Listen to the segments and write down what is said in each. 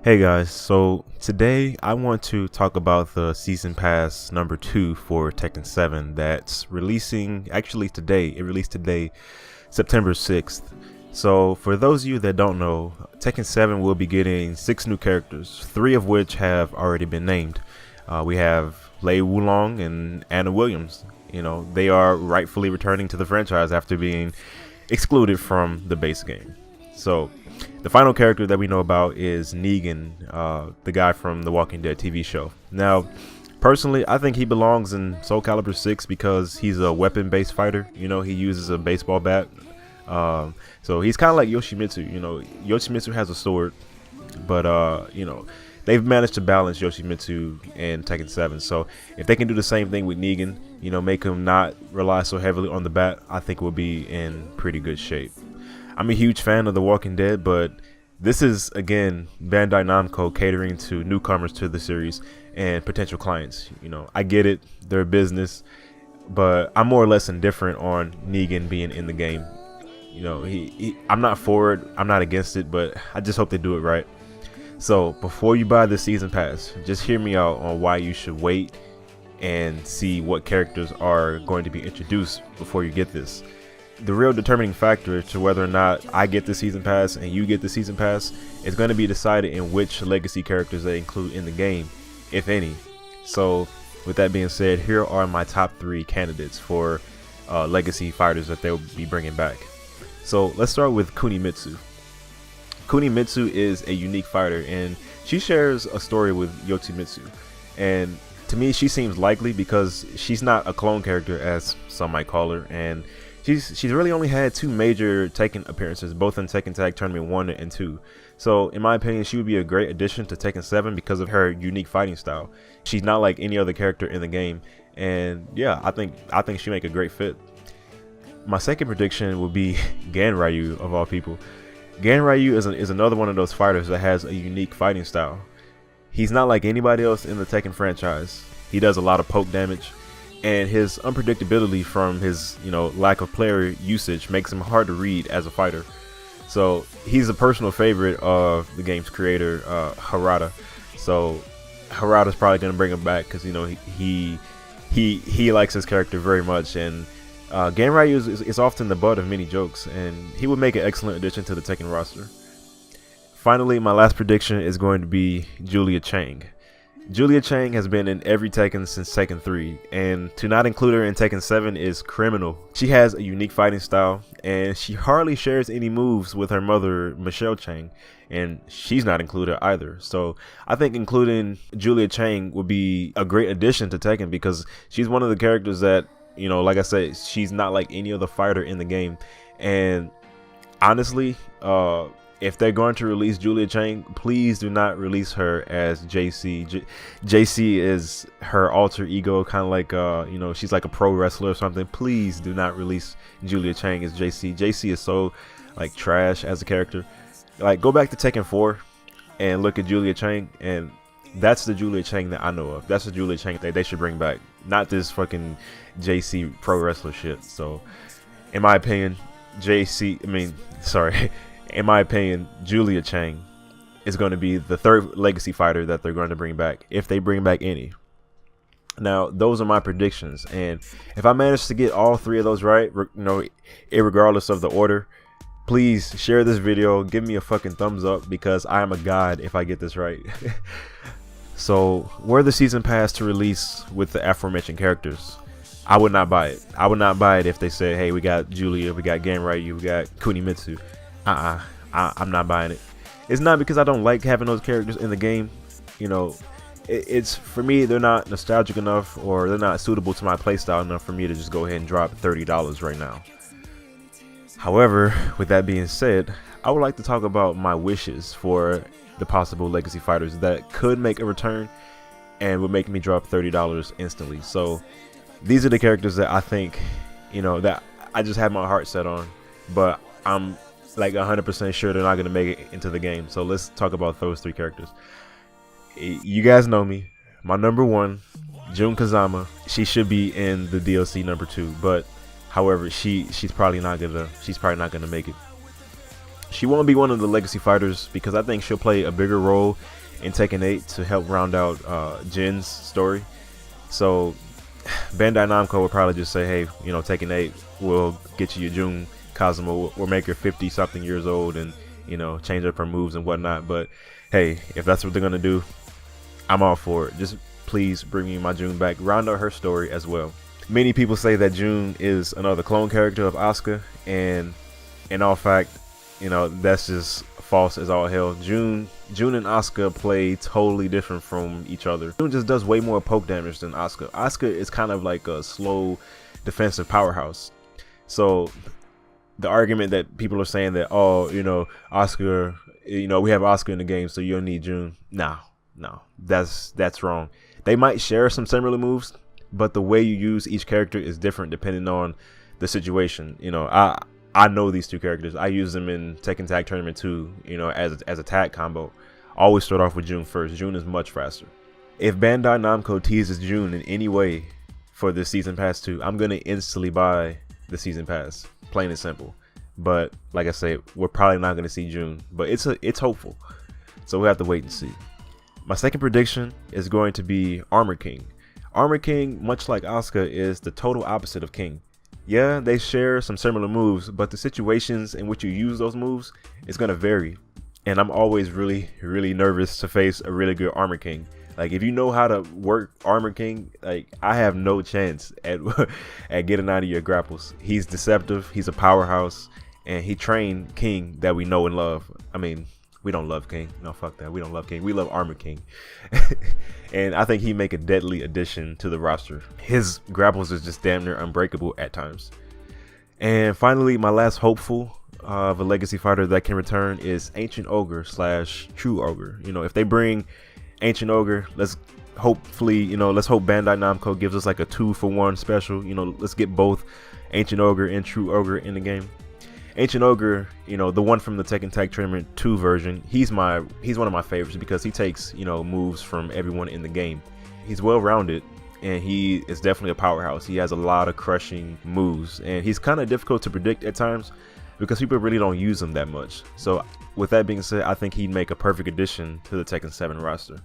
Hey guys, so today I want to talk about the season pass number 2 for Tekken 7 that's releasing actually today. It released today, September 6th. So for those of you that don't know, Tekken 7 will be getting 6 new characters, 3 of which have already been named. We have Lei Wulong and Anna Williams. You know, they are rightfully returning to the franchise after being excluded from the base game. So the final character that we know about is Negan, the guy from the Walking Dead TV show. Now, personally, I think he belongs in Soul Calibur 6 because he's a weapon-based fighter. You know, he uses a baseball bat. So he's kind of like Yoshimitsu. You know, Yoshimitsu has a sword, but you know, they've managed to balance Yoshimitsu in Tekken 7. So if they can do the same thing with Negan, you know, make him not rely so heavily on the bat, I think we'll be in pretty good shape. I'm a huge fan of The Walking Dead, but this is, again, Bandai Namco catering to newcomers to the series and potential clients. You know, I get it, they're a business, but I'm more or less indifferent on Negan being in the game. You know, I'm not for it, I'm not against it, but I just hope they do it right. So before you buy the season pass, just hear me out on why you should wait and see what characters are going to be introduced before you get this. The real determining factor to whether or not I get the season pass and you get the season pass is going to be decided in which legacy characters they include in the game, if any. So with that being said, here are my top 3 candidates for legacy fighters that they'll be bringing back. So let's start with Cooney Mitsu. Cooney Mitsu is a unique fighter, and she shares a story with Yoshimitsu, and to me she seems likely because she's not a clone character as some might call her, and she's really only had 2 major Tekken appearances, both in Tekken Tag Tournament 1 and 2. So in my opinion, she would be a great addition to Tekken 7 because of her unique fighting style. She's not like any other character in the game, and yeah, I think she'd make a great fit. My second prediction would be Ganryu, of all people. Ganryu is another one of those fighters that has a unique fighting style. He's not like anybody else in the Tekken franchise. He does a lot of poke damage, and his unpredictability from his, you know, lack of player usage makes him hard to read as a fighter. So he's a personal favorite of the game's creator, Harada. So Harada's probably gonna bring him back because, you know, he likes his character very much, and Ganryu is often the butt of many jokes, and he would make an excellent addition to the Tekken roster. Finally, my last prediction is going to be Julia Chang. Julia Chang has been in every Tekken since Tekken 3, and to not include her in Tekken 7 is criminal. She has a unique fighting style, and she hardly shares any moves with her mother, Michelle Chang, and she's not included either. So I think including Julia Chang would be a great addition to Tekken because she's one of the characters that, you know, like I said, she's not like any other fighter in the game. And honestly, if they're going to release Julia Chang, please do not release her as JC. JC is her alter ego, kind of like, you know, she's like a pro wrestler or something. Please do not release Julia Chang as JC. JC is so like trash as a character. Like, go back to Tekken 4 and look at Julia Chang, and that's the Julia Chang that I know of. That's the Julia Chang that they should bring back, not this fucking JC pro wrestler shit. So in my opinion, in my opinion, Julia Chang is going to be the 3rd legacy fighter that they're going to bring back, if they bring back any. Now, those are my predictions, and if I manage to get all 3 of those right, you know, irregardless of the order, please share this video, give me a fucking thumbs up, because I am a god if I get this right. So, were the season pass to release with the aforementioned characters, I would not buy it. I would not buy it if they said, hey, we got Julia, we got Ganryu, we got Cooney Mitsu. I'm not buying it. It's not because I don't like having those characters in the game. You know, it's for me, they're not nostalgic enough, or they're not suitable to my playstyle enough for me to just go ahead and drop $30 right now. However, with that being said, I would like to talk about my wishes for the possible legacy fighters that could make a return and would make me drop $30 instantly. So these are the characters that I think, you know, that I just have my heart set on, but I'm like 100% sure they're not going to make it into the game. So let's talk about those 3 characters. You guys know me. My number 1, Jun Kazama. She should be in the DLC number 2, but however, she's probably not gonna make it. She won't be one of the legacy fighters because I think she'll play a bigger role in Tekken 8 to help round out Jin's story. So Bandai Namco will probably just say, hey, you know, Tekken 8 will get you your Jun Kazuma. We'll make her 50 something years old and, you know, change up her moves and whatnot. But hey, if that's what they're gonna do, I'm all for it. Just please bring me my Jun back, round out her story as well. Many people say that Jun is another clone character of Asuka, and in all fact, you know, that's just false as all hell. Jun and Asuka play totally different from each other. Jun just does way more poke damage than Asuka. Asuka is kind of like a slow defensive powerhouse. So the argument that people are saying that, oh, you know, Asuka, you know, we have Asuka in the game, so you don't need Jun. No, that's wrong. They might share some similar moves, but the way you use each character is different depending on the situation. You know, I know these two characters. I use them in Tekken Tag Tournament 2, you know, as a tag combo. I always start off with Jun first. Jun is much faster. If Bandai Namco teases Jun in any way for the Season Pass 2, I'm going to instantly buy the Season Pass. Plain and simple. But like I said, we're probably not going to see Jun. But it's hopeful. So we'll have to wait and see. My second prediction is going to be Armor King. Armor King, much like Asuka, is the total opposite of King. Yeah, they share some similar moves, but the situations in which you use those moves is going to vary. And I'm always really, really nervous to face a really good Armor King. Like, if you know how to work Armor King, like, I have no chance at getting out of your grapples. He's deceptive, he's a powerhouse, and he trained King that we know and love. I mean, we don't love King. No, fuck that. We don't love King. We love Armor King. And I think he'd make a deadly addition to the roster. His grapples is just damn near unbreakable at times. And finally, my last hopeful of a legacy fighter that can return is Ancient Ogre / True Ogre. You know, if they bring Ancient Ogre, let's hope Bandai Namco gives us like a 2-for-1 special. You know, let's get both Ancient Ogre and True Ogre in the game. Ancient Ogre, you know, the one from the Tekken Tag Tournament 2 version, he's one of my favorites because he takes, you know, moves from everyone in the game. He's well-rounded, and he is definitely a powerhouse. He has a lot of crushing moves, and he's kind of difficult to predict at times because people really don't use him that much. So with that being said, I think he'd make a perfect addition to the Tekken 7 roster.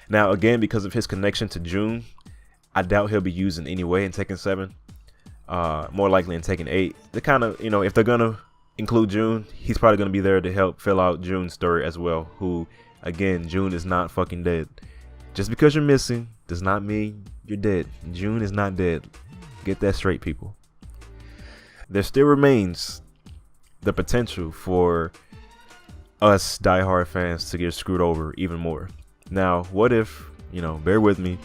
Now, again, because of his connection to Jun, I doubt he'll be used in any way in Tekken 7. More likely in Tekken 8. They kind of, you know, if they're gonna include Jun, he's probably gonna be there to help fill out Jun's story as well. Who, again, Jun is not fucking dead. Just because you're missing does not mean you're dead. Jun is not dead. Get that straight, people. There still remains the potential for us diehard fans to get screwed over even more. Now, what if, you know, bear with me,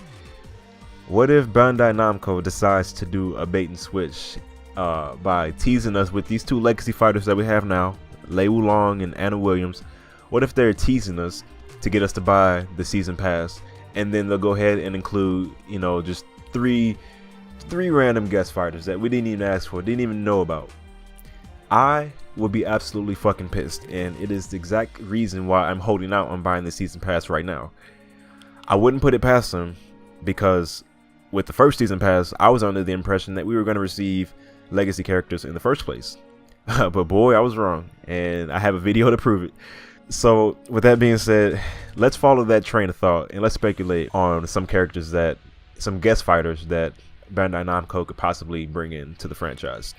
what if Bandai Namco decides to do a bait and switch by teasing us with these two legacy fighters that we have now, Lei Wulong and Anna Williams? What if they're teasing us to get us to buy the season pass, and then they'll go ahead and include, you know, just three random guest fighters that we didn't even ask for, didn't even know about? I would be absolutely fucking pissed, and it is the exact reason why I'm holding out on buying the season pass right now. I wouldn't put it past them because with the first season pass, I was under the impression that we were going to receive legacy characters in the first place. But boy, I was wrong, and I have a video to prove it. So with that being said, let's follow that train of thought and let's speculate on some guest fighters that Bandai Namco could possibly bring in to the franchise.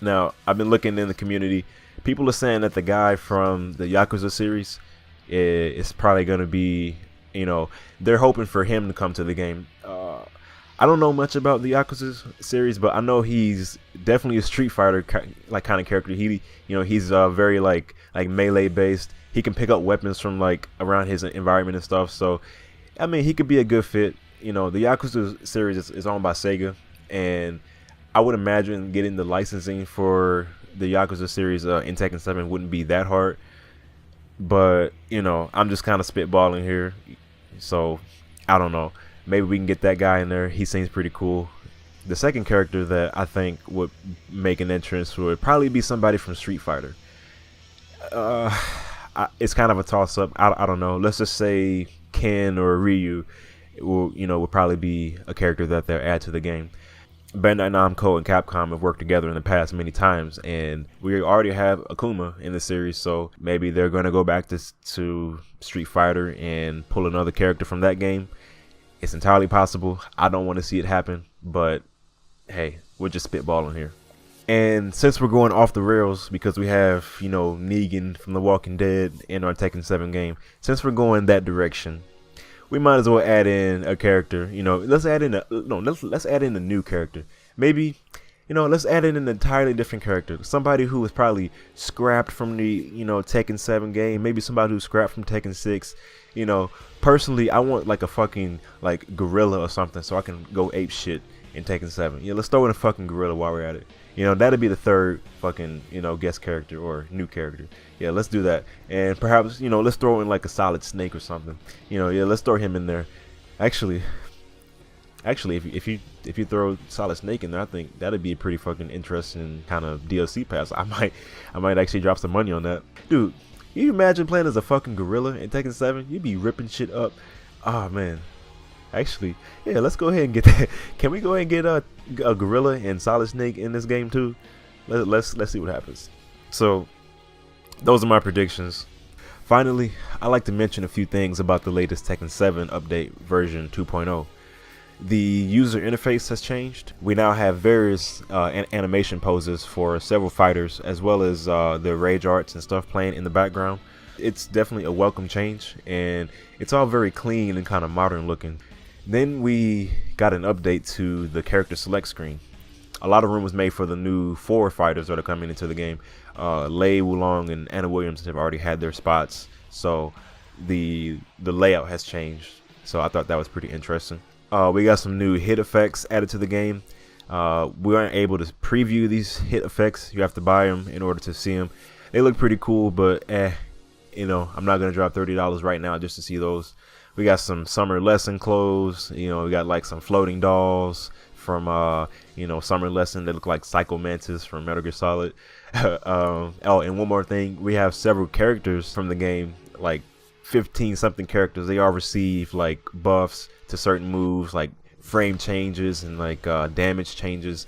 Now, I've been looking in the community. People are saying that the guy from the Yakuza series is probably going to be, you know, they're hoping for him to come to the game. I don't know much about the Yakuza series, but I know he's definitely a Street Fighter kind of character. He, you know, he's very like melee based. He can pick up weapons from like around his environment and stuff. So, I mean, he could be a good fit. You know, the Yakuza series is owned by Sega, and I would imagine getting the licensing for the Yakuza series in Tekken 7 wouldn't be that hard. But, you know, I'm just kind of spitballing here. So, I don't know. Maybe we can get that guy in there. He seems pretty cool. The second character that I think would make an entrance would probably be somebody from Street Fighter. It's kind of a toss-up. I don't know. Let's just say Ken or Ryu will probably be a character that they'll add to the game. Bandai Namco and Capcom have worked together in the past many times, and we already have Akuma in the series, so maybe they're going to go back to Street Fighter and pull another character from that game. It's entirely possible. I don't want to see it happen, but hey, we're just spitballing here. And since we're going off the rails because we have, Negan from The Walking Dead in our Tekken 7 game, since we're going that direction, we might as well add in a character. Let's add in let's add in a new character. Maybe, let's add in an entirely different character. Somebody who was probably scrapped from the, Tekken 7 game. Maybe somebody who's scrapped from Tekken 6. Personally, I want like a fucking like gorilla or something so I can go ape shit in Tekken 7. Let's throw in a fucking gorilla while we're at it. That'd be the third fucking, guest character or new character. Yeah, let's do that. And perhaps, let's throw in like a Solid Snake or something. Let's throw him in there. Actually, if you throw Solid Snake in there, I think that'd be a pretty fucking interesting kind of DLC pass. I might actually drop some money on that. Dude, you imagine playing as a fucking gorilla in Tekken 7? You'd be ripping shit up. Oh man. Actually, yeah, let's go ahead and get that. Can we go ahead and get a gorilla and Solid Snake in this game too? Let's see what happens. So those are my predictions. Finally, I'd like to mention a few things about the latest Tekken 7 update version 2.0. The user interface has changed. We now have various animation poses for several fighters, as well as the rage arts and stuff playing in the background. It's definitely a welcome change, and it's all very clean and kind of modern looking. Then we got an update to the character select screen. A lot of room was made for the new 4 fighters that are coming into the game. Lei Wulong and Anna Williams have already had their spots, so the layout has changed. So I thought that was pretty interesting. We got some new hit effects added to the game. We aren't able to preview these hit effects. You have to buy them in order to see them. They look pretty cool, but I'm not gonna drop $30 right now just to see those. We got some summer lesson clothes. We got like some floating dolls from summer lesson that look like Psycho Mantis from Metal Gear Solid. Oh, and one more thing, we have several characters from the game, like 15 something characters. They all receive like buffs to certain moves, like frame changes and like damage changes.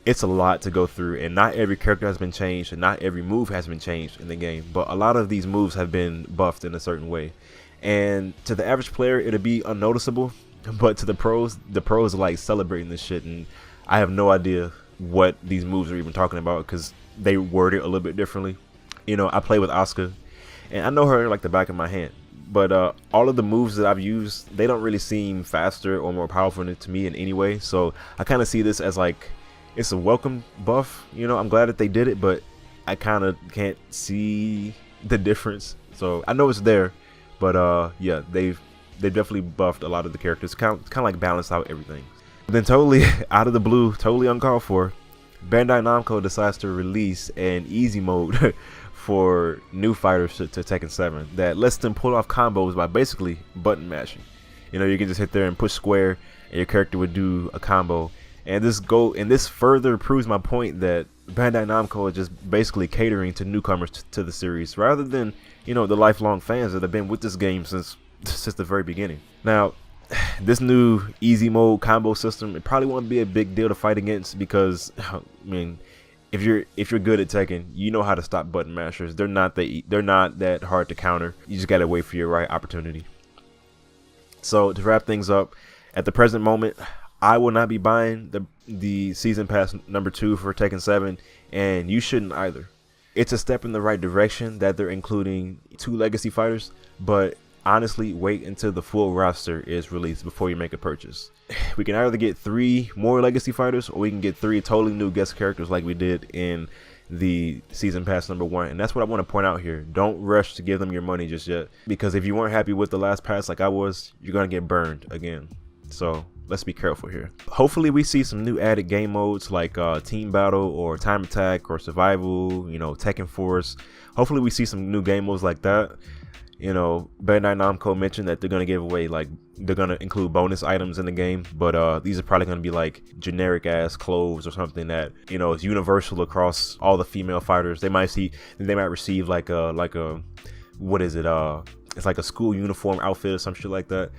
It's a lot to go through, and not every character has been changed and not every move has been changed in the game, but a lot of these moves have been buffed in a certain way. And to the average player, it'll be unnoticeable, but to the pros are like celebrating this shit, and I have no idea what these moves are even talking about because they word it a little bit differently. I play with Asuka, and I know her like the back of my hand, but all of the moves that I've used, they don't really seem faster or more powerful to me in any way. So I kind of see this as like it's a welcome buff. I'm glad that they did it, but I kind of can't see the difference. So I know it's there, but yeah, they've definitely buffed a lot of the characters, kind of like balanced out everything. Then totally out of the blue, totally uncalled for, Bandai Namco decides to release an easy mode for new fighters to Tekken 7 that lets them pull off combos by basically button mashing. You can just hit there and push square, and your character would do a combo. And this further proves my point that Bandai Namco is just basically catering to newcomers to the series rather than the lifelong fans that have been with this game since the very beginning. Now, this new easy mode combo system, it probably won't be a big deal to fight against because I mean, if you're good at Tekken, you know how to stop button mashers. They're not that hard to counter. You just gotta wait for your right opportunity. So to wrap things up, at the present moment, I will not be buying the season pass number 2 for Tekken 7, and you shouldn't either. It's a step in the right direction that they're including 2 legacy fighters, but honestly, wait until the full roster is released before you make a purchase. We can either get 3 more legacy fighters, or we can get 3 totally new guest characters like we did in the season pass number 1. And that's what I want to point out here. Don't rush to give them your money just yet, because if you weren't happy with the last pass like I was, you're gonna get burned again. So let's be careful here. Hopefully we see some new added game modes like team battle or time attack or survival, Tekken Force. Hopefully we see some new game modes like that. Bandai Namco mentioned that they're gonna give away, like, they're gonna include bonus items in the game, but these are probably gonna be like generic ass clothes or something that is universal across all the female fighters. They might receive like a what is it? It's like a school uniform outfit or some shit like that.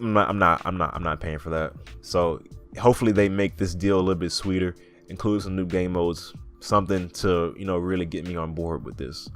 I'm not paying for that. So hopefully they make this deal a little bit sweeter, include some new game modes, something to, you know, really get me on board with this.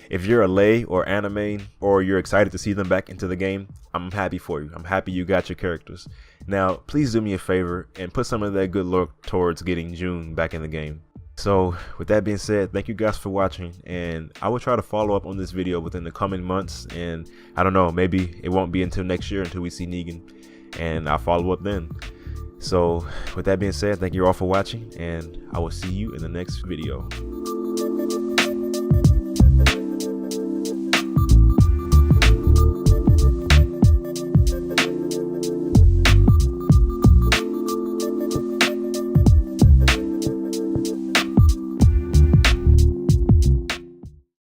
If you're a Lei or anime, or you're excited to see them back into the game, I'm happy for you. I'm happy you got your characters. Now, please do me a favor and put some of that good luck towards getting June back in the game. So with that being said, thank you guys for watching, and I will try to follow up on this video within the coming months, and I don't know, maybe it won't be until next year until we see Negan, and I'll follow up then. So with that being said, thank you all for watching, and I will see you in the next video.